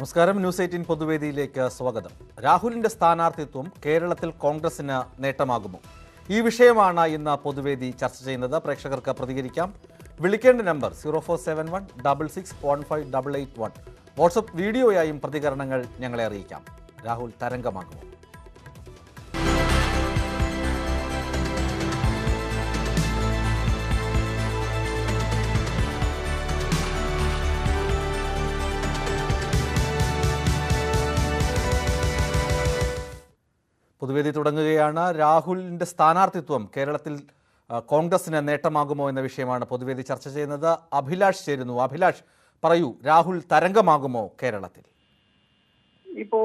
നമസ്കാരം. ന്യൂസ് 18 പൊതുവേദിയിലേക്ക് സ്വാഗതം. രാഹുലിന്റെ സ്ഥാനാർത്ഥിത്വം കേരളത്തിൽ കോൺഗ്രസിന് നേട്ടമാകുമോ? ഈ വിഷയമാണ് ഇന്ന് പൊതുവേദി ചർച്ച ചെയ്യുന്നത്. പ്രേക്ഷകർക്ക് പ്രതികരിക്കാം. വിളിക്കേണ്ട നമ്പർ 047166158881. വാട്സപ്പ് വീഡിയോയായും പ്രതികരണങ്ങൾ ഞങ്ങളെ അറിയിക്കാം. രാഹുൽ തരംഗമാകുമോ? പൊതുവേദി തുടങ്ങുകയാണ്. രാഹുലിന്റെ സ്ഥാനാർത്ഥിത്വം കേരളത്തിൽ കോൺഗ്രസിന് നേട്ടമാകുമോ എന്ന വിഷയമാണ് പൊതുവേദി ചർച്ച ചെയ്യുന്നത്. അഭിലാഷ് ചേരുന്നു. അഭിലാഷ്, പറയൂ, രാഹുൽ തരംഗമാകുമോ കേരളത്തിൽ? ഇപ്പോ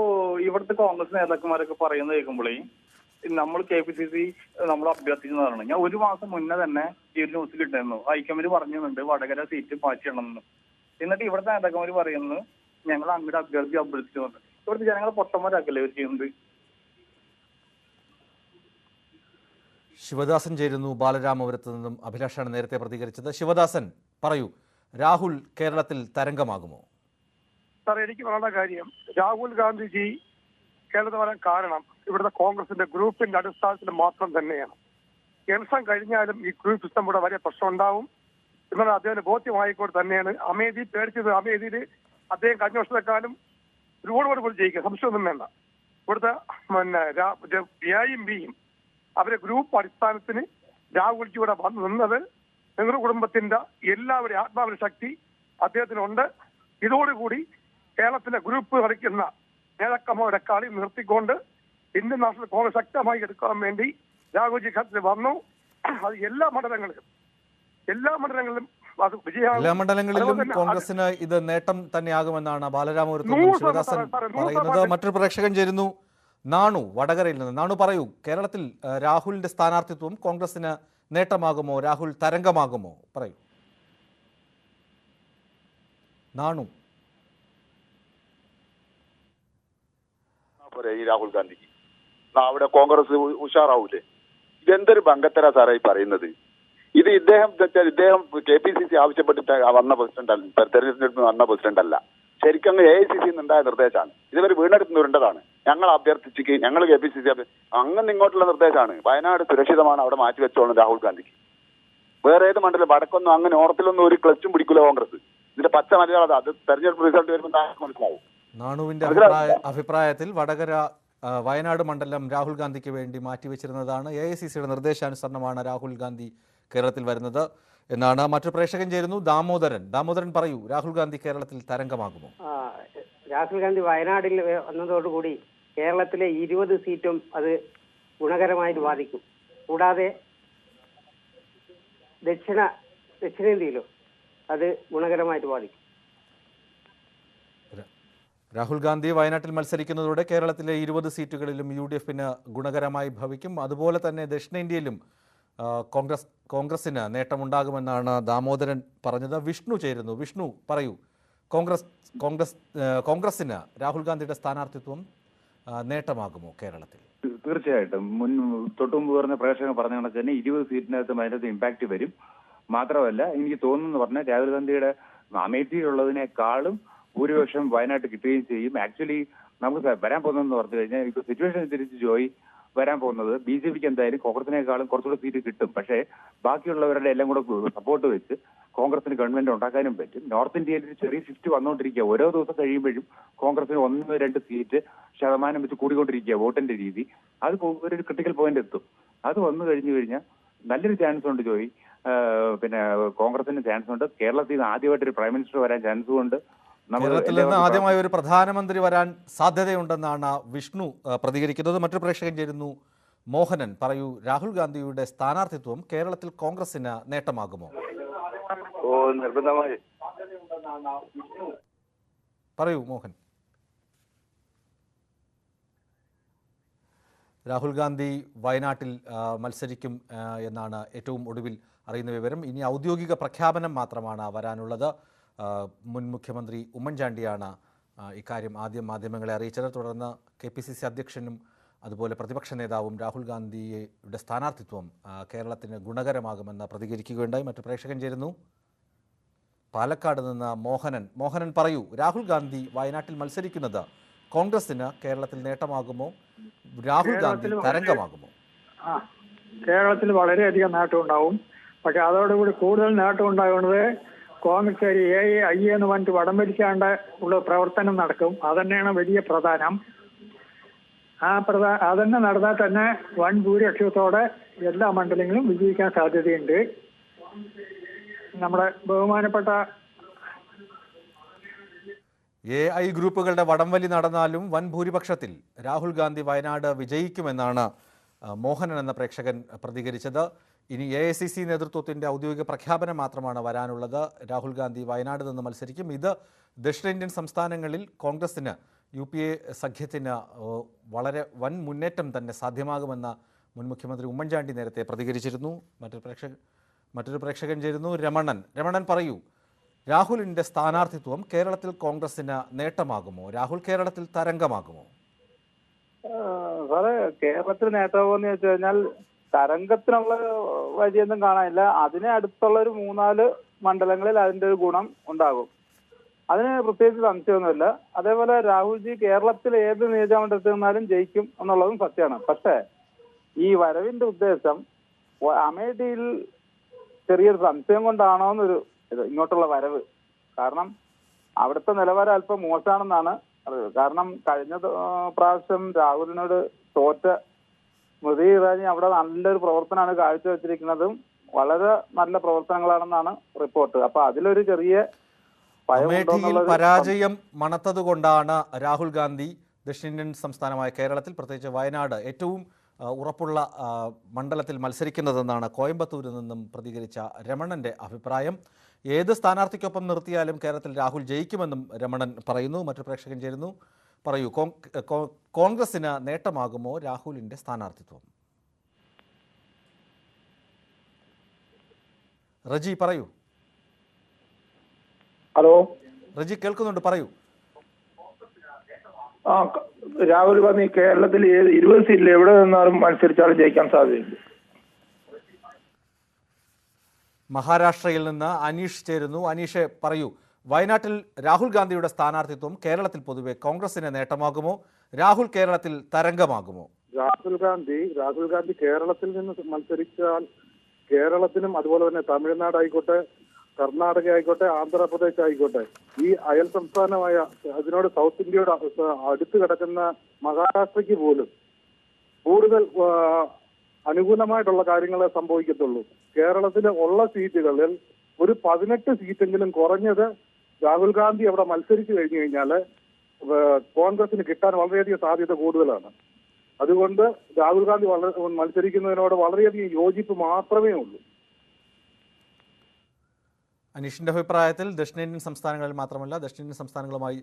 ഇവിടുത്തെ കോൺഗ്രസ് നേതാക്കന്മാരൊക്കെ പറയുന്നത് കേൾക്കുമ്പോഴേ നമ്മൾ KPCC നമ്മൾ അഭ്യർത്ഥിച്ചതാണ്. ഞാൻ ഒരു മാസം മുന്നേ തന്നെ ഈ ഒരു ന്യൂസ് കിട്ടുന്നു. ഹൈക്കമാൻഡ് പറഞ്ഞിട്ടുണ്ട് വടകര സീറ്റ് മാറ്റിയിടണമെന്ന്. എന്നിട്ട് ഇവിടുത്തെ നേതാക്കന്മാർ പറയുന്നത് ഞങ്ങൾ അങ്ങോട്ട് അഭ്യർത്ഥിച്ചു. ഇവിടുത്തെ ജനങ്ങളെ പൊട്ടന്മാരാക്കല്ലേ ഇവർ ചെയ്യുന്നത്? ശിവദാസൻ ചേരുന്നു ബാലരാമപുരത്ത് നിന്നും. അഭിലാഷാണ് നേരത്തെ പ്രതികരിച്ചത്. ശിവദാസൻ, പറയൂ, രാഹുൽ കേരളത്തിൽ തരംഗമാകുമോ? സാർ, എനിക്ക് പറയേണ്ട കാര്യം, രാഹുൽ ഗാന്ധിജി കേരളത്തിൽ വരാൻ കാരണം ഇവിടുത്തെ കോൺഗ്രസിന്റെ ഗ്രൂപ്പിന്റെ അടിസ്ഥാനത്തിൽ മാത്രം തന്നെയാണ്. എലക്ഷൻ കഴിഞ്ഞാലും ഈ ഗ്രൂപ്പ് സിസ്റ്റം ഇവിടെ വലിയ പ്രശ്നം ഉണ്ടാവും എന്നാൽ അദ്ദേഹത്തിന് ബോധ്യമായിക്കൊണ്ട് തന്നെയാണ് അമേധി പേടിച്ചത്. അമേധിയിൽ അദ്ദേഹം കഴിഞ്ഞ വർഷത്തെക്കാലം ഒരുപാട് പോലും ജയിക്കുക, സംശയമൊന്നും വേണ്ട. ഇവിടുത്തെ എയും ബിയും അവരെ ഗ്രൂപ്പ് അടിസ്ഥാനത്തിന് രാഹുൽജി ഇവിടെ വന്നു നിന്നത് നെഹ്റു കുടുംബത്തിന്റെ എല്ലാവരുടെയും ആത്മാവിന്റെ ശക്തി അദ്ദേഹത്തിനുണ്ട്. ഇതോടുകൂടി കേരളത്തിലെ ഗ്രൂപ്പ് കളിക്കുന്ന നേതാക്കന്മാരുടെ കളി നിർത്തിക്കൊണ്ട് ഇന്ത്യൻ നാഷണൽ കോൺഗ്രസ് ശക്തമായി എടുക്കാൻ വേണ്ടി രാഹുൽജി ഘട്ടത്തിൽ വന്നു. അത് എല്ലാ മണ്ഡലങ്ങളിലും അത് വിജയമാകും. എല്ലാ മണ്ഡലങ്ങളിലും കോൺഗ്രസിന് ഇത് നേട്ടം തന്നെയാകുമെന്നാണ് ബാലരാമപുരത്ത് ശിവദാസൻ പറയുന്നത്. മറ്റൊരു പ്രേക്ഷകൻ ചേരുന്നു, നാണു, വടകരയിൽ നിന്ന്. നാണു, പറയൂ, കേരളത്തിൽ രാഹുലിന്റെ സ്ഥാനാർത്ഥിത്വം കോൺഗ്രസിന് നേട്ടമാകുമോ? രാഹുൽ തരംഗമാകുമോ? പറയൂ നാണു. ഈ രാഹുൽ ഗാന്ധിക്ക് അവിടെ കോൺഗ്രസ് ഉഷാറാവൂലേ? ഇതെന്തൊരു ബംഗത്തരാ സാറായി പറയുന്നത്? ഇത് ഇദ്ദേഹം KPCC ആവശ്യപ്പെട്ടിട്ട് വന്ന പ്രസിഡന്റ് അല്ല, തെരഞ്ഞെടുപ്പ് വന്ന പ്രസിഡന്റ് അല്ല. ശരിക്കും AICC ഉണ്ടായ നിർദ്ദേശമാണ്. ഇതുവരെ വീണെടുത്ത് വരേണ്ടതാണ്. ഞങ്ങൾ അഭ്യർത്ഥിച്ച് ഞങ്ങൾ KPCC അങ്ങനെ ഇങ്ങോട്ടുള്ള നിർദ്ദേശമാണ്. വയനാട് സുരക്ഷിതമാണ്, അവിടെ മാറ്റിവെച്ചോളണം രാഹുൽ ഗാന്ധിക്ക്. വേറെ ഏത് മണ്ഡലം വടക്കൊന്നും അങ്ങനെ ഓർത്തിലൊന്നും ഒരു ക്ലച്ചും പിടിക്കില്ല കോൺഗ്രസ്. ഇതിന്റെ പച്ച മലയാളം അത് തെരഞ്ഞെടുപ്പ് റിസൾട്ട് വരുമ്പോൾ മനസ്സിലാവും. നാണുവിന്റെ അഭിപ്രായത്തിൽ വടകര വയനാട് മണ്ഡലം രാഹുൽ ഗാന്ധിക്ക് വേണ്ടി മാറ്റിവെച്ചിരുന്നതാണ്. AICCയുടെ നിർദ്ദേശാനുസരണമാണ് രാഹുൽ ഗാന്ധി കേരളത്തിൽ വരുന്നത് എന്നാണ്. മറ്റു പ്രേക്ഷകൻ ചേരുന്നു, ദാമോദരൻ, പറയൂ, രാഹുൽ ഗാന്ധി കേരളത്തിൽ തരംഗമാകുമോ? രാഹുൽ ഗാന്ധി വയനാട്ടിൽ വന്നതോടുകൂടി കേരളത്തിലെ 20 സീറ്റും അത് ഗുണകരമായിട്ട് ബാധിക്കും. കൂടാതെ ദക്ഷിണേന്ത്യയിലും അത് ഗുണകരമായിട്ട് ബാധിക്കും. രാഹുൽ ഗാന്ധി വയനാട്ടിൽ മത്സരിക്കുന്നതോടെ കേരളത്തിലെ 20 സീറ്റുകളിലും UDFന് ഗുണകരമായി ഭവിക്കും. അതുപോലെ തന്നെ ദക്ഷിണേന്ത്യയിലും കോൺഗ്രസിന് നേട്ടമുണ്ടാകുമെന്നാണ് ദാമോദരൻ പറഞ്ഞത്. വിഷ്ണു ചേരുന്നു. വിഷ്ണു, പറയൂ, കോൺഗ്രസിന് രാഹുൽ ഗാന്ധിയുടെ സ്ഥാനാർത്ഥിത്വം നേട്ടമാകുമോ കേരളത്തിൽ? തീർച്ചയായിട്ടും. തൊട്ടുമുമ്പ് പറഞ്ഞ പ്രേക്ഷകൻ പറഞ്ഞ കണക്ക് തന്നെ 20 സീറ്റിനകത്ത് അതിനകത്ത് ഇമ്പാക്ട് വരും. മാത്രമല്ല, എനിക്ക് തോന്നുന്നു പറഞ്ഞാൽ രാഹുൽ ഗാന്ധിയുടെ അമേഠിയിലുള്ളതിനേക്കാളും ഭൂരിപക്ഷം വയനാട്ട് കിട്ടുകയും ചെയ്യും. ആക്ച്വലി നമുക്ക് വരാൻ പോകുന്നതെന്ന് പറഞ്ഞു കഴിഞ്ഞാൽ ഇപ്പൊ സിറ്റുവേഷൻ അനുസരിച്ച് ജോയി വരാൻ പോകുന്നത് BJPക്ക് എന്തായാലും കോൺഗ്രസിനേക്കാളും കുറച്ചുകൂടെ സീറ്റ് കിട്ടും. പക്ഷേ ബാക്കിയുള്ളവരുടെ എല്ലാം കൂടെ സപ്പോർട്ട് വെച്ച് കോൺഗ്രസിന് ഗവൺമെന്റ് ഉണ്ടാക്കാനും പറ്റും. നോർത്ത് ഇന്ത്യയിൽ ഒരു ചെറിയ ഷിഫ്റ്റ് വന്നുകൊണ്ടിരിക്കുക. ഓരോ ദിവസം കഴിയുമ്പോഴും കോൺഗ്രസിന് 1-2 സീറ്റ് ശതമാനം വെച്ച് കൂടിക്കൊണ്ടിരിക്കുക വോട്ടിന്റെ രീതി. അത് ഒരു ക്രിട്ടിക്കൽ പോയിന്റ് എത്തും. അത് വന്നു കഴിഞ്ഞു കഴിഞ്ഞാൽ നല്ലൊരു ചാൻസ് ഉണ്ട് ജോയി. പിന്നെ കോൺഗ്രസിന് ചാൻസ് ഉണ്ട്. കേരളത്തിൽ നിന്ന് ആദ്യമായിട്ട് ഒരു പ്രൈം മിനിസ്റ്റർ വരാൻ ചാൻസും ഉണ്ട്. കേരളത്തിൽ നിന്ന് ആദ്യമായി ഒരു പ്രധാനമന്ത്രി വരാൻ സാധ്യതയുണ്ടെന്നാണ് വിഷ്ണു പ്രതികരിക്കുന്നത്. മറ്റൊരു പ്രേക്ഷകൻ ചേരുന്നു, മോഹനൻ, പറയൂ, രാഹുൽ ഗാന്ധിയുടെ സ്ഥാനാർത്ഥിത്വം കേരളത്തിൽ കോൺഗ്രസിന് നേട്ടമാകുമോ? നിർബന്ധമായി പറയൂ മോഹൻ. രാഹുൽ ഗാന്ധി വയനാട്ടിൽ മത്സരിക്കും എന്നാണ് ഏറ്റവും ഒടുവിൽ അറിയുന്ന വിവരം. ഇനി ഔദ്യോഗിക പ്രഖ്യാപനം മാത്രമാണ് വരാനുള്ളത്. മുൻ മുഖ്യമന്ത്രി ഉമ്മൻചാണ്ടിയാണ് ഇക്കാര്യം ആദ്യം മാധ്യമങ്ങളെ അറിയിച്ചത്. തുടർന്ന് KPCC അധ്യക്ഷനും അതുപോലെ പ്രതിപക്ഷ നേതാവും രാഹുൽ ഗാന്ധിയുടെ സ്ഥാനാർത്ഥിത്വം കേരളത്തിന് ഗുണകരമാകുമെന്ന് പ്രതികരിക്കുകയുണ്ടായി. മറ്റു പ്രേക്ഷകൻ ചേരുന്നു, പാലക്കാട് നിന്ന് മോഹനൻ പറയൂ, രാഹുൽ ഗാന്ധി വയനാട്ടിൽ മത്സരിക്കുന്നത് കോൺഗ്രസിന് കേരളത്തിൽ നേട്ടമാകുമോ? രാഹുൽ ഗാന്ധി തരംഗമാകുമോ? കേരളത്തിൽ വളരെയധികം നേട്ടം ഉണ്ടാവും. പക്ഷെ അതോടുകൂടി കൂടുതൽ നേട്ടം ഉണ്ടാകുന്നത് കോൺഗ്രസ് ഐ എന്ന് പറഞ്ഞിട്ട് വടം വലിക്കാണ്ട് ഉള്ള പ്രവർത്തനം നടക്കും. അതന്നെയാണ് വലിയ പ്രധാനം. അതന്നെ നടന്നാൽ തന്നെ വൻ ഭൂരിപക്ഷത്തോടെ എല്ലാ മണ്ഡലങ്ങളും വിജയിക്കാൻ സാധ്യതയുണ്ട്. നമ്മുടെ ബഹുമാനപ്പെട്ട AI ഗ്രൂപ്പുകളുടെ വടംവലി നടന്നാലും വൻ ഭൂരിപക്ഷത്തിൽ രാഹുൽ ഗാന്ധി വയനാട് വിജയിക്കുമെന്നാണ് മോഹനൻ എന്ന പ്രേക്ഷകൻ പ്രതികരിച്ചത്. ഇനി AICC നേതൃത്വത്തിൻ്റെ ഔദ്യോഗിക പ്രഖ്യാപനം മാത്രമാണ് വരാനുള്ളത്. രാഹുൽ ഗാന്ധി വയനാട് നിന്ന് മത്സരിക്കും. ഇത് ദക്ഷിണേന്ത്യൻ സംസ്ഥാനങ്ങളിൽ കോൺഗ്രസിന് UPA സഖ്യത്തിന് വളരെ വൻ മുന്നേറ്റം തന്നെ സാധ്യമാകുമെന്ന മുൻ മുഖ്യമന്ത്രി ഉമ്മൻചാണ്ടി നേരത്തെ പ്രതികരിച്ചിരുന്നു. മറ്റൊരു പ്രേക്ഷകൻ ചേരുന്നു, രമണൻ പറയൂ, രാഹുലിൻ്റെ സ്ഥാനാർത്ഥിത്വം കേരളത്തിൽ കോൺഗ്രസിന് നേട്ടമാകുമോ? രാഹുൽ കേരളത്തിൽ തരംഗമാകുമോ? സാറേ, കേരളത്തിൽ നേട്ടമാകുമെന്ന് ചോദിച്ചു കഴിഞ്ഞാൽ തരംഗത്തിനുള്ള വഴിയൊന്നും കാണാനില്ല. അതിനെ അടുത്തുള്ള ഒരു 3-4 മണ്ഡലങ്ങളിൽ അതിന്റെ ഒരു ഗുണം ഉണ്ടാകും. അതിന് പ്രത്യേകിച്ച് സംശയമൊന്നുമില്ല. അതേപോലെ രാഹുൽജി കേരളത്തിൽ ഏത് നിയോജകമണ്ഡലത്തിൽ നിന്നാലും ജയിക്കും എന്നുള്ളതും സത്യമാണ്. പക്ഷേ ഈ വരവിന്റെ ഉദ്ദേശം അമേഠിയിൽ ചെറിയൊരു സംശയം കൊണ്ടാണോ എന്നൊരു ഇങ്ങോട്ടുള്ള വരവ്. കാരണം അവിടുത്തെ നിലവാരം അല്പം മോശമാണെന്നാണ് അറിവ്. കാരണം കഴിഞ്ഞ പ്രാവശ്യം രാഹുലിനോട് തോറ്റ സ്മൃതി ഇറാനി അവിടെ നല്ലൊരു പ്രവർത്തനമാണ് കാഴ്ചവെച്ചിരിക്കുന്നതും വളരെ നല്ല പ്രവർത്തനങ്ങളാണെന്നാണ് റിപ്പോർട്ട്. അപ്പൊ അതിലൊരു ചെറിയ അമേഠിയിൽ പരാജയം മണത്തതുകൊണ്ടാണ് രാഹുൽ ഗാന്ധി ദക്ഷിണേന്ത്യൻ സംസ്ഥാനമായ കേരളത്തിൽ, പ്രത്യേകിച്ച് വയനാട്, ഏറ്റവും ഉറപ്പുള്ള മണ്ഡലത്തിൽ മത്സരിക്കുന്നതെന്നാണ് കോയമ്പത്തൂരിൽ നിന്നും പ്രതികരിച്ച രമണന്റെ അഭിപ്രായം. ഏത് സ്ഥാനാർത്ഥിക്കൊപ്പം നിർത്തിയാലും കേരളത്തിൽ രാഹുൽ ജയിക്കുമെന്നും രമണൻ പറയുന്നു. മറ്റൊരു പ്രേക്ഷകൻ ചേരുന്നു, പറയൂ, കോൺഗ്രസിന് നേട്ടമാകുമോ രാഹുലിന്റെ സ്ഥാനാർത്ഥിത്വം? റജി പറയൂ. ഹലോ റജി കേൾക്കുന്നുണ്ട്, പറയൂ. രാഹുൽ ഗാന്ധി കേരളത്തിൽ 20 സീറ്റിൽ എവിടെ നിന്നാലും മത്സരിച്ചാലും ജയിക്കാൻ സാധ്യതയുണ്ട്. മഹാരാഷ്ട്രയിൽ നിന്ന് അനീഷ് ചേരുന്നു. അനീഷ് പറയൂ, വയനാട്ടിൽ രാഹുൽ ഗാന്ധിയുടെ സ്ഥാനാർത്ഥിത്വം കേരളത്തിൽ പൊതുവെ കോൺഗ്രസിന് നേട്ടമാകുമോ? രാഹുൽ കേരളത്തിൽ തരംഗമാകുമോ? രാഹുൽ ഗാന്ധി കേരളത്തിൽ നിന്ന് മത്സരിച്ചാൽ കേരളത്തിനും അതുപോലെ തന്നെ തമിഴ്നാട് ആയിക്കോട്ടെ, കർണാടക ആയിക്കോട്ടെ, ആന്ധ്രാപ്രദേശ് ആയിക്കോട്ടെ, ഈ അയൽ സംസ്ഥാനമായ അതിനോട് സൗത്ത് ഇന്ത്യയോട് അടുത്ത് കിടക്കുന്ന മഹാരാഷ്ട്രയ്ക്ക് പോലും കൂടുതൽ അനുകൂലമായിട്ടുള്ള കാര്യങ്ങളെ സംഭവിക്കത്തുള്ളൂ. കേരളത്തിലെ ഉള്ള സീറ്റുകളിൽ ഒരു 18 സീറ്റെങ്കിലും കുറഞ്ഞത് രാഹുൽ ഗാന്ധി അവിടെ മത്സരിച്ചു കഴിഞ്ഞു കഴിഞ്ഞാൽ കോൺഗ്രസിന് കിട്ടാൻ വളരെയധികം സാധ്യത കൂടുതലാണ്. അതുകൊണ്ട് രാഹുൽ ഗാന്ധി മത്സരിക്കുന്നതിനോട് വളരെയധികം യോജിപ്പ് മാത്രമേ ഉള്ളൂ. അനീഷിൻ്റെ അഭിപ്രായത്തിൽ ദക്ഷിണേന്ത്യൻ സംസ്ഥാനങ്ങളിൽ മാത്രമല്ല, ദക്ഷിണേന്ത്യൻ സംസ്ഥാനങ്ങളുമായി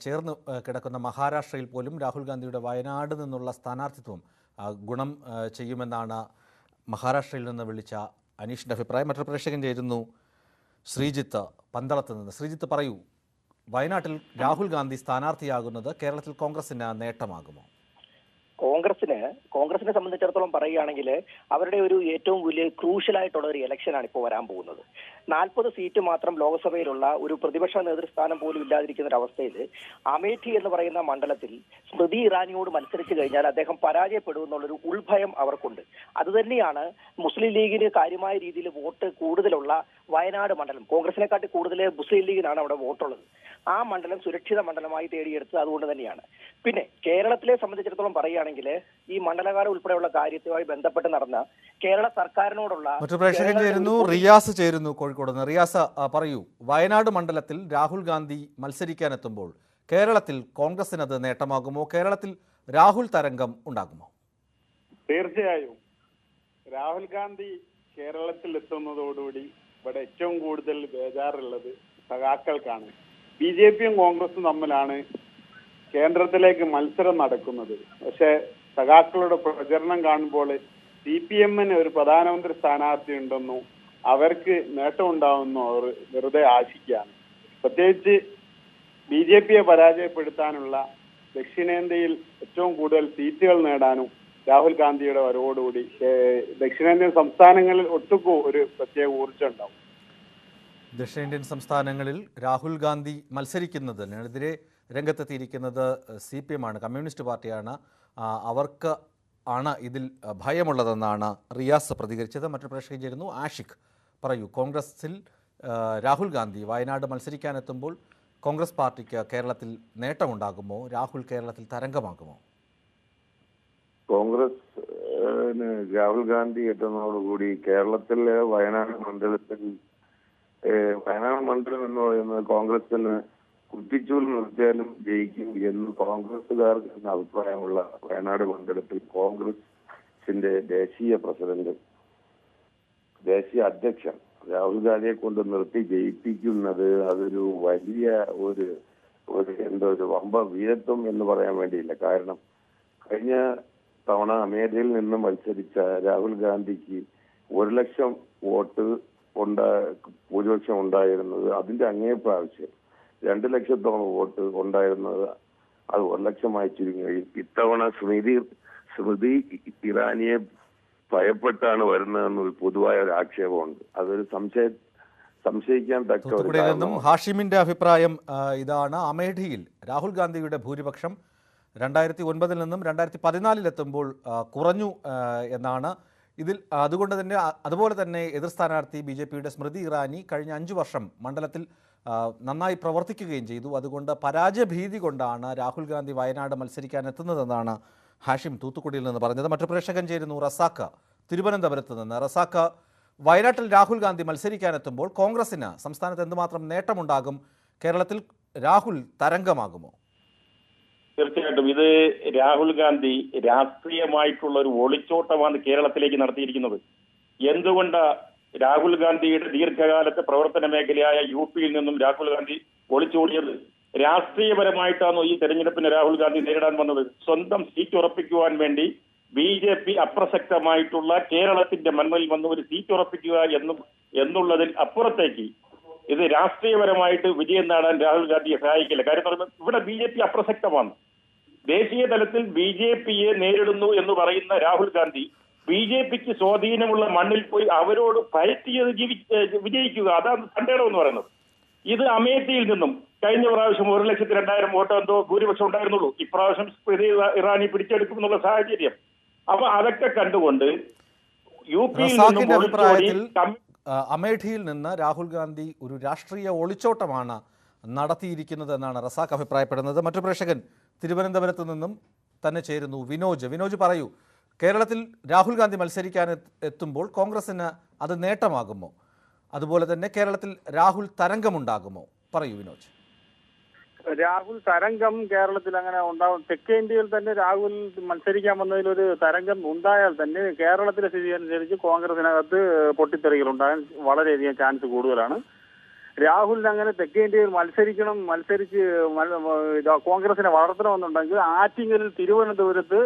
ചേർന്ന് കിടക്കുന്ന മഹാരാഷ്ട്രയിൽ പോലും രാഹുൽ ഗാന്ധിയുടെ വയനാട് നിന്നുള്ള സ്ഥാനാർത്ഥിത്വം ഗുണം ചെയ്യുമെന്നാണ് മഹാരാഷ്ട്രയിൽ നിന്ന് വിളിച്ച അനീഷിൻ്റെ അഭിപ്രായം. മറ്റൊരു പ്രേക്ഷകൻ ചേരുന്നു, ശ്രീജിത്ത് പന്തളത്ത് നിന്ന്. ശ്രീജിത്ത് പറയൂ, വയനാട്ടിൽ രാഹുൽ ഗാന്ധി സ്ഥാനാർത്ഥിയാകുന്നത് കേരളത്തിൽ കോൺഗ്രസിന് നേട്ടമാകുമോ? കോൺഗ്രസിനെ സംബന്ധിച്ചിടത്തോളം പറയുകയാണെങ്കിൽ അവരുടെ ഒരു ഏറ്റവും വലിയ ക്രൂഷ്യലായിട്ടുള്ള ഒരു ഇലക്ഷനാണ് ഇപ്പോൾ വരാൻ പോകുന്നത്. 40 സീറ്റ് മാത്രം ലോക്സഭയിലുള്ള ഒരു പ്രതിപക്ഷ നേതൃസ്ഥാനം പോലും ഇല്ലാതിരിക്കുന്ന ഒരു അവസ്ഥയിൽ അമേഠി എന്ന് പറയുന്ന മണ്ഡലത്തിൽ സ്മൃതി ഇറാനിയോട് മത്സരിച്ചു കഴിഞ്ഞാൽ അദ്ദേഹം പരാജയപ്പെടുമെന്നുള്ളൊരു ഉൾഭയം അവർക്കുണ്ട്. അതുതന്നെയാണ് മുസ്ലിം ലീഗിന് കാര്യമായ രീതിയിൽ വോട്ട് കൂടുതലുള്ള വയനാട് മണ്ഡലം, കോൺഗ്രസിനെക്കാട്ടി കൂടുതൽ മുസ്ലിം ലീഗിനാണ് അവിടെ വോട്ടുള്ളത്. ആ മണ്ഡലം സുരക്ഷിത മണ്ഡലമായി തേടിയെടുത്തത് അതുകൊണ്ട് തന്നെയാണ്. പിന്നെ കേരളത്തിലെ സംബന്ധിച്ചിടത്തോളം പറയുകയാണെങ്കിൽ ഈ മണ്ഡലകാലം ഉൾപ്പെടെയുള്ള കാര്യവുമായി ബന്ധപ്പെട്ട് നടന്ന കേരള സർക്കാരിനോടുള്ള മറ്റൊരു പ്രേക്ഷകൻ ചേരുന്നു, റിയാസ് ചേരുന്നു കോഴിക്കോട് നിന്ന്. റിയാസ് പറയൂ, വയനാട് മണ്ഡലത്തിൽ രാഹുൽ ഗാന്ധി മത്സരിക്കാനെത്തുമ്പോൾ കേരളത്തിൽ കോൺഗ്രസിന് അത് നേട്ടമാകുമോ? കേരളത്തിൽ രാഹുൽ തരംഗം ഉണ്ടാകുമോ? തീർച്ചയായും രാഹുൽ ഗാന്ധി കേരളത്തിൽ എത്തുന്നതോടുകൂടി ഇവിടെ ഏറ്റവും കൂടുതൽ ബേജാറുള്ളത് സഖാക്കൾക്കാണ്. BJPയും കോൺഗ്രസും തമ്മിലാണ് കേന്ദ്രത്തിലേക്ക് മത്സരം നടക്കുന്നത്. പക്ഷെ സഖാക്കളുടെ പ്രചരണം കാണുമ്പോൾ CPMന് ഒരു പ്രധാനമന്ത്രി സ്ഥാനാർത്ഥി ഉണ്ടെന്നും അവർക്ക് നേട്ടമുണ്ടാവുമെന്നും അവർ വെറുതെ ആശിക്കുകയാണ്. പ്രത്യേകിച്ച് BJPയെ പരാജയപ്പെടുത്താനുള്ള ദക്ഷിണേന്ത്യയിൽ ഏറ്റവും കൂടുതൽ സീറ്റുകൾ നേടാനും രാഹുൽ ഗാന്ധിയുടെ വരവോടുകൂടി ദക്ഷിണേന്ത്യൻ സംസ്ഥാനങ്ങളിൽ ഒട്ടുക്കും ഒരു പ്രത്യേക ഊർജ്ജം ഉണ്ടാവും. ദക്ഷിണേന്ത്യൻ സംസ്ഥാനങ്ങളിൽ രാഹുൽ ഗാന്ധി മത്സരിക്കുന്നതിനെതിരെ രംഗത്തെത്തിയിരിക്കുന്നത് CPM ആണ്, കമ്മ്യൂണിസ്റ്റ് പാർട്ടിയാണ്. അവർക്ക് ആണ് ഇതിൽ ഭയമുള്ളതെന്നാണ് റിയാസ് പ്രതികരിച്ചത്. മറ്റൊരു പ്രേക്ഷകൻ ചേരുന്നു. ആഷിഖ്, പറയൂ, കോൺഗ്രസിൽ രാഹുൽ ഗാന്ധി വയനാട് മത്സരിക്കാനെത്തുമ്പോൾ കോൺഗ്രസ് പാർട്ടിക്ക് കേരളത്തിൽ നേട്ടമുണ്ടാകുമോ? രാഹുൽ കേരളത്തിൽ തരംഗമാകുമോ? കോൺഗ്രസ് രാഹുൽ ഗാന്ധി എത്തുന്നതോടുകൂടി കേരളത്തിലെ വയനാട് മണ്ഡലം എന്ന് പറയുന്നത് കോൺഗ്രസിന് കുത്തിച്ചൂൽ നിർത്തിയാലും ജയിക്കും എന്ന് കോൺഗ്രസുകാർക്ക് എന്ന അഭിപ്രായമുള്ള വയനാട് മണ്ഡലത്തിൽ കോൺഗ്രസിന്റെ ദേശീയ അധ്യക്ഷൻ രാഹുൽ ഗാന്ധിയെ കൊണ്ട് നിർത്തി ജയിപ്പിക്കുന്നത് അതൊരു വലിയ ഒരു വമ്പ വീരത്വം എന്ന് പറയാൻ വേണ്ടിയില്ല. കാരണം കഴിഞ്ഞ തവണ അമേഠിയിൽ നിന്ന് മത്സരിച്ച രാഹുൽ ഗാന്ധിക്ക് 1 ലക്ഷം വോട്ട് ഭൂരിപക്ഷം ഉണ്ടായിരുന്നത് അതിന്റെ അങ്ങേ പ്രാവശ്യം 2 ലക്ഷത്തോളം വോട്ട് ഉണ്ടായിരുന്നത് അത് 1 ലക്ഷമായി ചുരുങ്ങി. ഇത്തവണ സ്മൃതി ഇറാനിയെ ഭയപ്പെട്ടാണ് വരുന്നതെന്ന് പൊതുവായ ഒരു ആക്ഷേപമുണ്ട്. അതൊരു സംശയിക്കാൻ തക്ക ഒരു നിന്നും ഹാഷിമിന്റെ അഭിപ്രായം ഇതാണ്. അമേഠിയിൽ രാഹുൽ ഗാന്ധിയുടെ ഭൂരിപക്ഷം 2009 നിന്നും 2014 കുറഞ്ഞു എന്നാണ്. അതുകൊണ്ട് തന്നെ അതുപോലെ തന്നെ എതിർ സ്ഥാനാർത്ഥി BJPയുടെ സ്മൃതി ഇറാനി കഴിഞ്ഞ 5 വർഷം മണ്ഡലത്തിൽ നന്നായി പ്രവർത്തിക്കുകയും ചെയ്തു. അതുകൊണ്ട് പരാജയഭീതി കൊണ്ടാണ് രാഹുൽ ഗാന്ധി വയനാട് മത്സരിക്കാൻ എത്തുന്നതെന്നാണ് ഹാഷിം തൂത്തുക്കുടിയിൽ നിന്ന് പറഞ്ഞത്. മറ്റു പ്രേക്ഷകൻ ചേരുന്നു. റസാക്ക, തിരുവനന്തപുരത്ത് നിന്ന്. റസാക്ക, വയനാട്ടിൽ രാഹുൽ ഗാന്ധി മത്സരിക്കാനെത്തുമ്പോൾ കോൺഗ്രസിന് സംസ്ഥാനത്ത് എന്തുമാത്രം നേട്ടമുണ്ടാകും? കേരളത്തിൽ രാഹുൽ തരംഗമാകുമോ? തീർച്ചയായിട്ടും ഇത് രാഹുൽ ഗാന്ധി രാഷ്ട്രീയമായിട്ടുള്ള ഒരു ഒളിച്ചോട്ടമാണ് കേരളത്തിലേക്ക് നടത്തിയിരിക്കുന്നത്. എന്തുകൊണ്ട് രാഹുൽ ഗാന്ധിയുടെ ദീർഘകാലത്തെ പ്രവർത്തന മേഖലയായ UP-യിൽ നിന്നും രാഹുൽ ഗാന്ധി ഒളിച്ചോടിയത്? രാഷ്ട്രീയപരമായിട്ടാണോ ഈ തെരഞ്ഞെടുപ്പിന് രാഹുൽ ഗാന്ധി നേരിടാൻ വന്നത്? സ്വന്തം സീറ്റ് ഉറപ്പിക്കുവാൻ വേണ്ടി BJP അപ്രസക്തമായിട്ടുള്ള കേരളത്തിന്റെ മണ്ണിൽ വന്ന് ഒരു സീറ്റ് ഉറപ്പിക്കുക എന്നുള്ളതിൽ അപ്പുറത്തേക്ക് ഇത് രാഷ്ട്രീയപരമായിട്ട് വിജയം നേടാൻ രാഹുൽ ഗാന്ധിയെ സഹായിക്കില്ല. കാര്യം ഇവിടെ BJP അപ്രസക്തമാണ്. ദേശീയ തലത്തിൽ BJPയെ നേരിടുന്നു എന്ന് പറയുന്ന രാഹുൽ ഗാന്ധി BJPക്ക് സ്വാധീനമുള്ള മണ്ണിൽ പോയി അവരോട് ഫയറ്റ് വിജയിക്കുക, അതാണ് തന്റെ എന്ന് പറയുന്നത്. ഇത് അമേഠിയിൽ നിന്നും കഴിഞ്ഞ പ്രാവശ്യം 1,02,000 വോട്ട് എന്തോ ഭൂരിപക്ഷം ഉണ്ടായിരുന്നുള്ളൂ. ഇപ്രാവശ്യം സ്മൃതി ഇറാനി പിടിച്ചെടുക്കുമെന്നുള്ള സാഹചര്യം. അപ്പൊ അതൊക്കെ കണ്ടുകൊണ്ട് UP-യിൽ നിന്നും അമേഠിയിൽ നിന്ന് രാഹുൽ ഗാന്ധി ഒരു രാഷ്ട്രീയ ഒളിച്ചോട്ടമാണ് നടത്തിയിരിക്കുന്നത് എന്നാണ് റസാഖ് അഭിപ്രായപ്പെടുന്നത്. മറ്റു പ്രേക്ഷകൻ തിരുവനന്തപുരത്ത് നിന്നും തന്നെ ചേരുന്നു. വിനോജ്, പറയൂ, കേരളത്തിൽ രാഹുൽ ഗാന്ധി മത്സരിക്കാൻ എത്തുമ്പോൾ കോൺഗ്രസിന് അത് നേട്ടമാകുമോ? അതുപോലെ തന്നെ കേരളത്തിൽ രാഹുൽ തരംഗമുണ്ടാകുമോ? പറയൂ വിനോജ്. രാഹുൽ തരംഗം കേരളത്തിൽ അങ്ങനെ ഉണ്ടാവും. തെക്കേ ഇന്ത്യയിൽ തന്നെ രാഹുൽ മത്സരിക്കാൻ വന്നതിലൊരു തരംഗം ഉണ്ടായാൽ തന്നെ കേരളത്തിലെ സ്ഥിതി അനുസരിച്ച് കോൺഗ്രസിനകത്ത് പൊട്ടിത്തെറികൾ ഉണ്ടാകാൻ വളരെയധികം ചാൻസ് കൂടുതലാണ്. രാഹുലിന് അങ്ങനെ തെക്കേ ഇന്ത്യയിൽ മത്സരിച്ച് കോൺഗ്രസിനെ വളർത്തണമെന്നുണ്ടെങ്കിൽ ആറ്റിങ്ങലിൽ തിരുവനന്തപുരത്ത്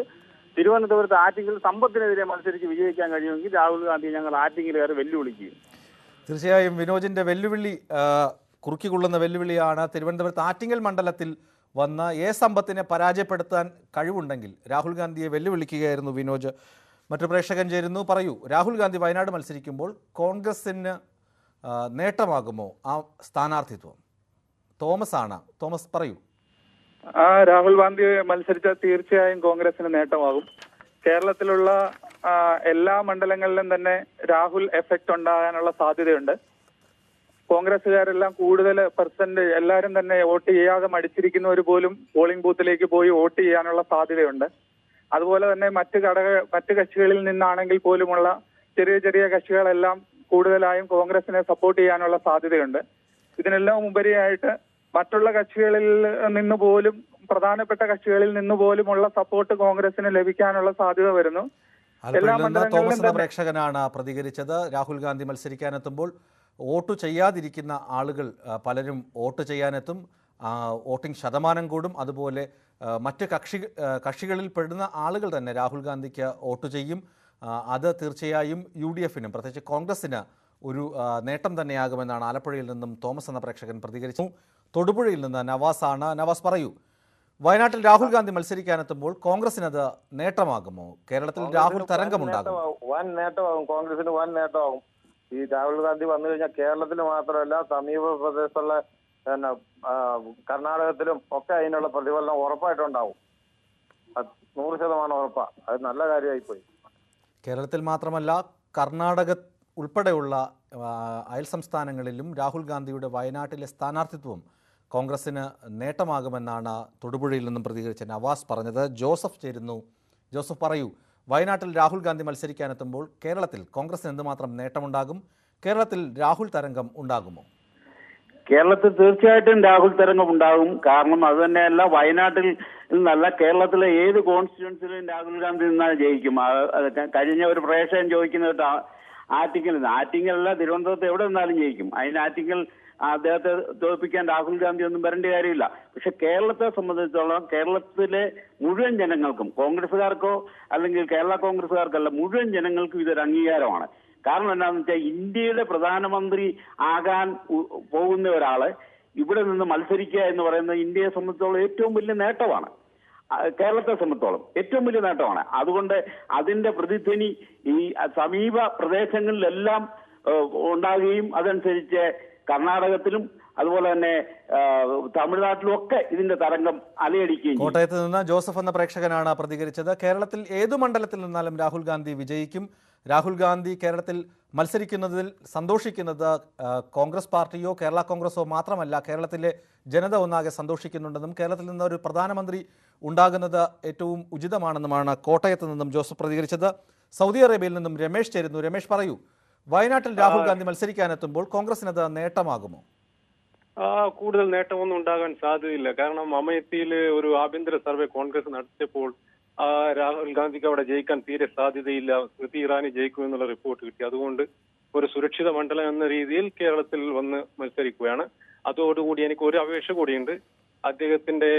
ആറ്റിങ്ങൽ സമ്പത്തിനെതിരെ മത്സരിച്ച് വിജയിക്കാൻ കഴിയുമെങ്കിൽ രാഹുൽ ഗാന്ധി ഞങ്ങൾ ആറ്റിങ്ങലുകാരെ വെല്ലുവിളിക്കും. തീർച്ചയായും വിനോജിന്റെ വെല്ലുവിളി കുറുക്കിക്കൊള്ളുന്ന വെല്ലുവിളിയാണ്. തിരുവനന്തപുരത്ത് ആറ്റിങ്ങൽ മണ്ഡലത്തിൽ വന്ന സമ്പത്തിനെ പരാജയപ്പെടുത്താൻ കഴിവുണ്ടെങ്കിൽ രാഹുൽ ഗാന്ധിയെ വെല്ലുവിളിക്കുകയായിരുന്നു വിനോജ്. മറ്റു പ്രേക്ഷകൻ ചേരുന്നു. പറയൂ, രാഹുൽ ഗാന്ധി വയനാട് മത്സരിക്കുമ്പോൾ കോൺഗ്രസിന് നേട്ടമാകുമോ ആ സ്ഥാനാർത്ഥിത്വം? തോമസ്, പറയൂ. രാഹുൽ ഗാന്ധി മത്സരിച്ചാൽ തീർച്ചയായും കോൺഗ്രസിന് നേട്ടമാകും. കേരളത്തിലുള്ള എല്ലാ മണ്ഡലങ്ങളിലും തന്നെ രാഹുൽ എഫക്റ്റ് ഉണ്ടാകാനുള്ള സാധ്യതയുണ്ട്. കോൺഗ്രസുകാരെല്ലാം കൂടുതൽ പെർസെന്റ് എല്ലാവരും തന്നെ വോട്ട് ചെയ്യാതെ മടിച്ചിരിക്കുന്നവർ പോലും പോളിംഗ് ബൂത്തിലേക്ക് പോയി വോട്ട് ചെയ്യാനുള്ള സാധ്യതയുണ്ട്. അതുപോലെ തന്നെ മറ്റ് കക്ഷികളിൽ നിന്നാണെങ്കിൽ പോലുമുള്ള ചെറിയ കക്ഷികളെല്ലാം കൂടുതലായും കോൺഗ്രസിനെ സപ്പോർട്ട് ചെയ്യാനുള്ള സാധ്യതയുണ്ട്. ഇതിനെല്ലാം ഉപരിയായിട്ട് മറ്റുള്ള കക്ഷികളിൽ നിന്ന് പോലും പ്രധാനപ്പെട്ട കക്ഷികളിൽ നിന്ന് പോലുമുള്ള സപ്പോർട്ട് കോൺഗ്രസിന് ലഭിക്കാനുള്ള സാധ്യത വരുന്നു. തോമസ് എന്ന പ്രേക്ഷകനാണ് പ്രതികരിച്ചത്. രാഹുൽ ഗാന്ധി മത്സരിക്കാനെത്തുമ്പോൾ വോട്ട് ചെയ്യാതിരിക്കുന്ന ആളുകൾ പലരും വോട്ട് ചെയ്യാനെത്തും. വോട്ടിംഗ് ശതമാനം കൂടും. അതുപോലെ മറ്റ് കക്ഷികളിൽ പെടുന്ന ആളുകൾ തന്നെ രാഹുൽ ഗാന്ധിക്ക് വോട്ട് ചെയ്യും. അത് തീർച്ചയായും UDF-നും പ്രത്യേകിച്ച് കോൺഗ്രസിന് ഒരു നേട്ടം തന്നെയാകുമെന്നാണ് ആലപ്പുഴയിൽ നിന്നും തോമസ് എന്ന പ്രേക്ഷകൻ പ്രതികരിച്ചു. തൊടുപുഴയിൽ നിന്ന് നവാസ്, പറയൂ, വയനാട്ടിൽ രാഹുൽ ഗാന്ധി മത്സരിക്കാനെത്തുമ്പോൾ കോൺഗ്രസിന് അത് നേട്ടമാകുമോ? കേരളത്തിൽ രാഹുൽ തരംഗമുണ്ടാകും? വൻ നേട്ടമാകും. കോൺഗ്രസിന് വൻ നേട്ടമാകും. ഈ രാഹുൽ ഗാന്ധി വന്നു കഴിഞ്ഞാൽ കേരളത്തിൽ മാത്രമല്ല സമീപ പ്രദേശത്തുള്ള പിന്നെ കർണാടകത്തിലും ഒക്കെ അതിനുള്ള പ്രതിഫലനം ഉറപ്പായിട്ടുണ്ടാവും. 100% ഉറപ്പാ. അത് നല്ല കാര്യമായിപ്പോയി. കേരളത്തിൽ മാത്രമല്ല കർണാടക ഉൾപ്പെടെയുള്ള അയൽ സംസ്ഥാനങ്ങളിലും രാഹുൽ ഗാന്ധിയുടെ വയനാട്ടിലെ സ്ഥാനാർത്ഥിത്വം കോൺഗ്രസിന് നേട്ടമാകുമെന്നാണ് തൊടുപുഴയിൽ നിന്നും പ്രതികരിച്ച നവാസ് പറഞ്ഞത്. ജോസഫ് ചേരുന്നു. ജോസഫ്, പറയൂ, വയനാട്ടിൽ രാഹുൽ ഗാന്ധി മത്സരിക്കാനെത്തുമ്പോൾ കേരളത്തിൽ കോൺഗ്രസിന് എന്തുമാത്രം നേട്ടമുണ്ടാകും? കേരളത്തിൽ രാഹുൽ തരംഗം ഉണ്ടാകുമോ? കേരളത്തിൽ തീർച്ചയായിട്ടും രാഹുൽ തരംഗം ഉണ്ടാകും. കാരണം അത് തന്നെയല്ല, വയനാട്ടിൽ നിന്നല്ല കേരളത്തിലെ ഏത് കോൺസ്റ്റിറ്റ്യുവൻസിലും രാഹുൽ ഗാന്ധി നിന്നാൽ ജയിക്കും. കഴിഞ്ഞ ഒരു പ്രേക്ഷകൻ ചോദിക്കുന്നത് ആറ്റിങ്ങലല്ല, തിരുവനന്തപുരത്ത് എവിടെ നിന്നാലും ജയിക്കും. അതിന് ആറ്റിങ്ങൽ അദ്ദേഹത്തെ തോൽപ്പിക്കാൻ രാഹുൽ ഗാന്ധി ഒന്നും വരേണ്ട കാര്യമില്ല. പക്ഷെ കേരളത്തെ സംബന്ധിച്ചിടത്തോളം കേരളത്തിലെ മുഴുവൻ ജനങ്ങൾക്കും, കോൺഗ്രസുകാർക്കോ അല്ലെങ്കിൽ കേരള കോൺഗ്രസുകാർക്കല്ല, മുഴുവൻ ജനങ്ങൾക്കും ഇതൊരു അംഗീകാരമാണ്. കാരണം എന്താണെന്ന് വെച്ചാൽ ഇന്ത്യയുടെ പ്രധാനമന്ത്രി ആകാൻ പോകുന്ന ഒരാള് ഇവിടെ നിന്ന് മത്സരിക്കുക എന്ന് പറയുന്നത് ഇന്ത്യയെ സംബന്ധിച്ചോളം ഏറ്റവും വലിയ നേട്ടമാണ്. കേരളത്തെ സംബന്ധിച്ചോളം ഏറ്റവും വലിയ നേട്ടമാണ്. അതുകൊണ്ട് അതിന്റെ പ്രതിധ്വനി ഈ സമീപ പ്രദേശങ്ങളിലെല്ലാം ഉണ്ടാകുകയും അതനുസരിച്ച് കർണാടകത്തിലും അതുപോലെ തന്നെ തമിഴ്നാട്ടിലും ഒക്കെ ഇതിന്റെ തരംഗം അലയടിക്കുകയും. കോട്ടയത്ത് നിന്ന് ജോസഫ് എന്ന പ്രേക്ഷകനാണ് പ്രതികരിച്ചത്. കേരളത്തിൽ ഏതു മണ്ഡലത്തിൽ നിന്നാലും രാഹുൽ ഗാന്ധി വിജയിക്കും. രാഹുൽ ഗാന്ധി കേരളത്തിൽ മത്സരിക്കുന്നതിൽ സന്തോഷിക്കുന്നത് കോൺഗ്രസ് പാർട്ടിയോ കേരള കോൺഗ്രസോ മാത്രമല്ല, കേരളത്തിലെ ജനത ഒന്നാകെ സന്തോഷിക്കുന്നുണ്ടെന്നും കേരളത്തിൽ നിന്ന് ഒരു പ്രധാനമന്ത്രി ഉണ്ടാകുന്നത് ഏറ്റവും ഉചിതമാണെന്നുമാണ് കോട്ടയത്ത് നിന്നും ജോസഫ് പ്രതികരിച്ചത്. സൗദി അറേബ്യയിൽ നിന്നും രമേശ് ചേരുന്നു. രമേശ്, പറയൂ, വയനാട്ടിൽ രാഹുൽ ഗാന്ധി മത്സരിക്കാനെത്തുമ്പോൾ കോൺഗ്രസിനത് നേട്ടമാകുമോ? കൂടുതൽ നേട്ടമൊന്നും ഉണ്ടാകാൻ സാധ്യതയില്ല. കാരണം അമേത്തിയിൽ ഒരു ആഭ്യന്തര സർവേ കോൺഗ്രസ് നടത്തിയപ്പോൾ രാഹുൽ ഗാന്ധിക്ക് അവിടെ ജയിക്കാൻ തീരെ സാധ്യതയില്ല, സ്മൃതി ഇറാനി ജയിക്കുമെന്നുള്ള റിപ്പോർട്ട് കിട്ടി. അതുകൊണ്ട് ഒരു സുരക്ഷിത മണ്ഡലം എന്ന രീതിയിൽ കേരളത്തിൽ വന്ന് മത്സരിക്കുകയാണ്. അതോടുകൂടി എനിക്ക് ഒരു അപേക്ഷ കൂടിയുണ്ട്. അദ്ദേഹത്തിന്റെ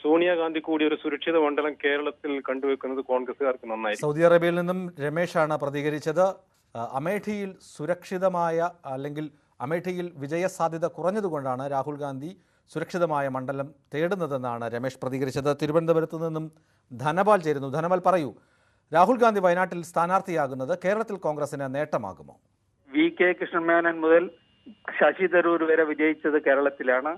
സോണിയാഗാന്ധി കൂടി ഒരു സുരക്ഷിത മണ്ഡലം കേരളത്തിൽ കണ്ടുവെക്കുന്നത് കോൺഗ്രസുകാർക്ക് നന്നായി. സൗദി അറേബ്യയിൽ നിന്നും രമേശാണ് പ്രതികരിച്ചത്. അമേഠിയിൽ സുരക്ഷിതമായ അല്ലെങ്കിൽ അമേഠിയിൽ വിജയസാധ്യത കുറഞ്ഞതുകൊണ്ടാണ് രാഹുൽ ഗാന്ധി സുരക്ഷിതമായ മണ്ഡലം തേടുന്നതെന്നാണ് രമേശ് പ്രതികരിച്ചത്. തിരുവനന്തപുരത്ത് നിന്നും ധനപാൽ ചേരുന്നു. ധനപാൽ, പറയൂ, രാഹുൽ ഗാന്ധി വയനാട്ടിൽ സ്ഥാനാർത്ഥിയാകുന്നത് കേരളത്തിൽ കോൺഗ്രസിന് നേട്ടമാകുമോ? VK കൃഷ്ണമേനോൻ മുതൽ ശശി തരൂർ വരെ വിജയിച്ചത് കേരളത്തിലാണ്.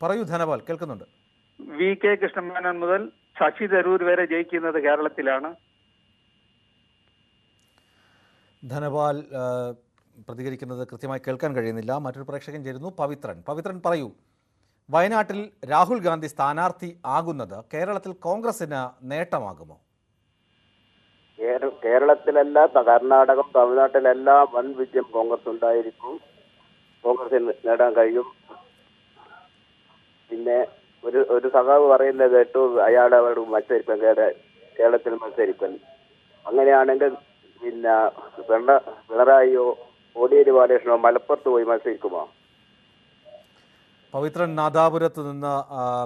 പറയൂ ധനപാൽ, കേൾക്കുന്നുണ്ട്. VK കൃഷ്ണമേനോൻ മുതൽ ശശി തരൂർ വരെ ജയിക്കുന്നത് കേരളത്തിലാണ്. ധനപാൽ പ്രതികരിക്കുന്നത് കൃത്യമായി കേൾക്കാൻ കഴിയുന്നില്ല. മറ്റൊരു പ്രേക്ഷകൻ ചേരുന്നു, പവിത്രൻ. പവിത്രൻ, പറയൂ, വയനാട്ടിൽ രാഹുൽ ഗാന്ധി സ്ഥാനാർത്ഥി ആകുന്നത് കേരളത്തിൽ കോൺഗ്രസിന് നേട്ടമാകുമോ? കേരളത്തിലല്ല, കർണാടകം, തമിഴ്നാട്ടിലെല്ലാം വൻ വിജയം കോൺഗ്രസ് ഉണ്ടായിരിക്കും. കോൺഗ്രസിന് നേടാൻ കഴിയും. പിന്നെ ഒരു സഖാവ് പറയുന്നത് കേട്ടു, അയാളെ മത്സരിക്കാൻ കേരളത്തിൽ മത്സരിക്കാൻ. അങ്ങനെയാണെങ്കിൽ പിന്നെ പിണറായിയോ കോടിയേരി ബാലകൃഷ്ണനോ മലപ്പുറത്ത് പോയി മത്സരിക്കുമോ? പവിത്രൻ നാദാപുരത്ത് നിന്ന്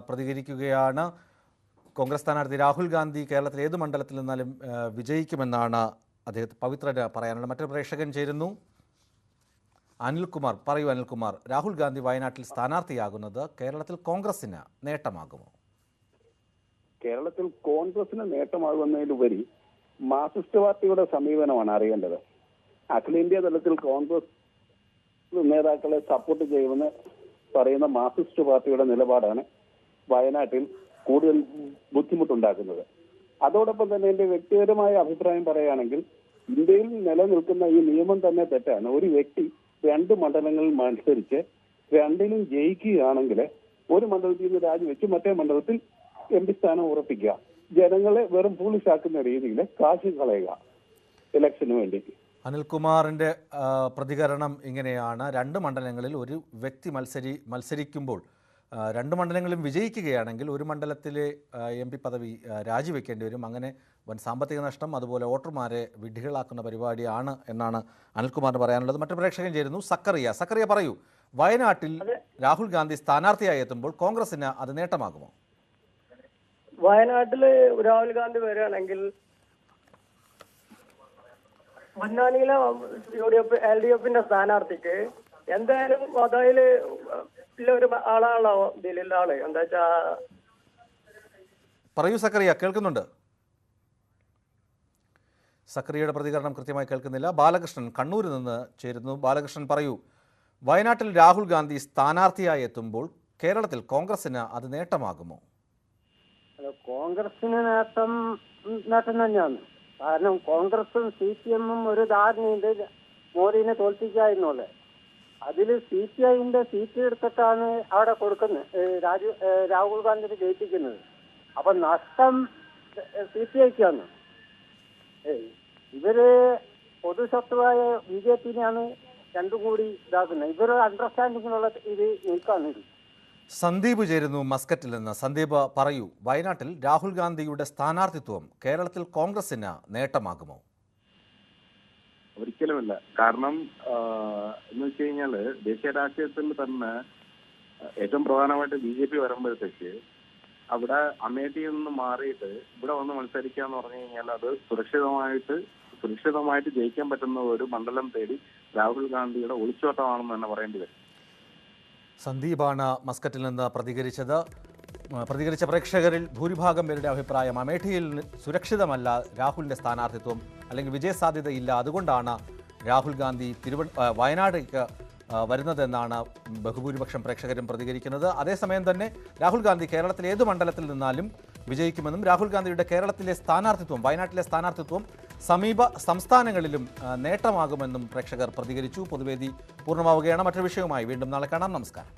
പ്രതികരിക്കുകയാണ്. കോൺഗ്രസ് സ്ഥാനാർത്ഥി രാഹുൽ ഗാന്ധി കേരളത്തിൽ ഏത് മണ്ഡലത്തിൽ നിന്നാലും വിജയിക്കുമെന്നാണ് പവിത്രന് പറയാനുള്ളത്. മറ്റൊരു പ്രേക്ഷകൻ ചേരുന്നു, അനിൽകുമാർ. പറയൂ അനിൽകുമാർ, രാഹുൽ ഗാന്ധി വയനാട്ടിൽ സ്ഥാനാർത്ഥിയാകുന്നത് കേരളത്തിൽ കോൺഗ്രസിന് നേട്ടമാകുമോ? കേരളത്തിൽ കോൺഗ്രസിന് നേട്ടമാകുന്നതിലുപരി മാർക്സിസ്റ്റ് പാർട്ടിയുടെ സമീപനമാണ് അറിയേണ്ടത്. അഖിലേന്ത്യാ തലത്തിൽ കോൺഗ്രസ് നേതാക്കളെ സപ്പോർട്ട് ചെയ്യുമെന്ന് പറയുന്ന മാർക്സിസ്റ്റ് പാർട്ടിയുടെ നിലപാടാണ് വയനാട്ടിൽ കൂടുതൽ ബുദ്ധിമുട്ടുണ്ടാക്കുന്നത്. അതോടൊപ്പം തന്നെ എന്റെ വ്യക്തിപരമായ അഭിപ്രായം പറയുകയാണെങ്കിൽ ഇന്ത്യയിൽ നിലനിൽക്കുന്ന ഈ നിയമം തന്നെ തെറ്റാണ്. ഒരു വ്യക്തി 2 മണ്ഡലങ്ങളിൽ മത്സരിച്ച് 2ലും ജയിക്കുകയാണെങ്കിൽ ഒരു മണ്ഡലത്തിൽ നിന്ന് രാജിവെച്ച് മറ്റേ മണ്ഡലത്തിൽ MP സ്ഥാനം ഉറപ്പിക്കുക. ജനങ്ങളെ വെറും പൂളിശാക്കുന്ന രീതിയിൽ കാശ് കളയുക ഇലക്ഷന് വേണ്ടി. അനിൽകുമാറിൻ്റെ പ്രതികരണം ഇങ്ങനെയാണ്. 2 മണ്ഡലങ്ങളിൽ ഒരു വ്യക്തി മത്സരിക്കുമ്പോൾ 2 മണ്ഡലങ്ങളും വിജയിക്കുകയാണെങ്കിൽ ഒരു മണ്ഡലത്തിലെ MP പദവി രാജിവെക്കേണ്ടി വരും. അങ്ങനെ വൻ സാമ്പത്തിക നഷ്ടം, അതുപോലെ വോട്ടർമാരെ വിഡ്ഢികളാക്കുന്ന പരിപാടിയാണ് എന്നാണ് അനിൽകുമാറിന് പറയാനുള്ളത്. മറ്റൊരു പ്രേക്ഷകൻ ചേരുന്നു, സക്കറിയ. സക്കറിയ, പറയൂ, വയനാട്ടിൽ രാഹുൽ ഗാന്ധി സ്ഥാനാർത്ഥിയായി എത്തുമ്പോൾ കോൺഗ്രസിന് അത് നേട്ടമാകുമോ? വയനാട്ടില് രാഹുൽ ഗാന്ധി വരികയാണെങ്കിൽ പൊന്നാനിയിലെ LDF സ്ഥാനാർത്ഥിക്ക് എന്തായാലും അതില് ഒരു ആളാണല്ലോ ഇതിലുള്ള ആള്. എന്താ വെച്ചാ, പറയൂ സക്കറിയ, കേൾക്കുന്നുണ്ട്. സക്രിയയുടെ പ്രതികരണം കൃത്യമായി കേൾക്കുന്നില്ല. ബാലകൃഷ്ണൻ കണ്ണൂരിൽ നിന്ന് ചേരുന്നു. ബാലകൃഷ്ണൻ പറയൂ, വയനാട്ടിൽ രാഹുൽ ഗാന്ധി സ്ഥാനാർത്ഥിയായി എത്തുമ്പോൾ കേരളത്തിൽ കോൺഗ്രസിന് അത് നേട്ടമാകുമോ? കോൺഗ്രസിന് നേട്ടം തന്നെയാണ്. കാരണം കോൺഗ്രസും CPM-ഉം ഒരു ധാരണയുണ്ട് മോദിനെ തോൽപ്പിക്കായിരുന്നുള്ളത്. അതിൽ CPI-ന്റെ സീറ്റ് എടുത്തിട്ടാണ് അവിടെ കൊടുക്കുന്നത്, രാഹുൽ ഗാന്ധിനെ ജയിപ്പിക്കുന്നത്. അപ്പൊ നഷ്ടം CPI-ക്കാണ്. ഇവര് പൊതുശത്രുവായ BJP-നെയാണ് രണ്ടും കൂടി ഇതാക്കുന്നത്. ഇവര് അണ്ടർസ്റ്റാൻഡിങ്ങിനുള്ള ഇത് നീക്കാണ് ഇത്. സന്ദീപ് ചേരുന്നു മസ്കറ്റിൽ നിന്ന്. സന്ദീപ് പറയൂ, വയനാട്ടിൽ രാഹുൽ ഗാന്ധിയുടെ സ്ഥാനാർത്ഥിത്വം കേരളത്തിൽ കോൺഗ്രസിന് നേട്ടമാകുമോ? ഒരിക്കലുമില്ല. കാരണം എന്ന് വെച്ച് കഴിഞ്ഞാല് ദേശീയ രാഷ്ട്രീയത്തിൽ തന്നെ ഏറ്റവും പ്രധാനമായിട്ട് BJP വരുമ്പോഴത്തേക്ക് അവിടെ അമേഠിയിൽ നിന്ന് മാറിയിട്ട് ഇവിടെ വന്ന് മത്സരിക്കുക എന്ന് പറഞ്ഞു കഴിഞ്ഞാൽ അത് സുരക്ഷിതമായിട്ട് ജയിക്കാൻ പറ്റുന്ന ഒരു മണ്ഡലം തേടി രാഹുൽ ഗാന്ധിയുടെ ഒളിച്ചോട്ടമാണെന്ന് തന്നെ പറയേണ്ടി വരും. സന്ദീപാണ് മസ്കറ്റിൽ നിന്ന് പ്രതികരിച്ച പ്രേക്ഷകരിൽ ഭൂരിഭാഗം പേരുടെ അഭിപ്രായം അമേഠിയിൽ സുരക്ഷിതമല്ല രാഹുലിൻ്റെ സ്ഥാനാർത്ഥിത്വം, അല്ലെങ്കിൽ വിജയസാധ്യതയില്ല, അതുകൊണ്ടാണ് രാഹുൽ ഗാന്ധി വയനാടേക്ക് വരുന്നതെന്നാണ് ബഹുഭൂരിപക്ഷം പ്രേക്ഷകരും പ്രതികരിക്കുന്നത്. അതേസമയം തന്നെ രാഹുൽ ഗാന്ധി കേരളത്തിലെ ഏത് മണ്ഡലത്തിൽ നിന്നാലും വിജയിക്കുമെന്നും രാഹുൽ ഗാന്ധിയുടെ കേരളത്തിലെ സ്ഥാനാർത്ഥിത്വം, വയനാട്ടിലെ സ്ഥാനാർത്ഥിത്വം സമീപ സംസ്ഥാനങ്ങളിലും നേട്ടമാകുമെന്നും പ്രേക്ഷകർ പ്രതികരിച്ചു. പൊതുവേദി പൂർണ്ണമാവുകയാണ്. മറ്റൊരു വിഷയവുമായി വീണ്ടും നാളെ കാണാം. നമസ്കാരം.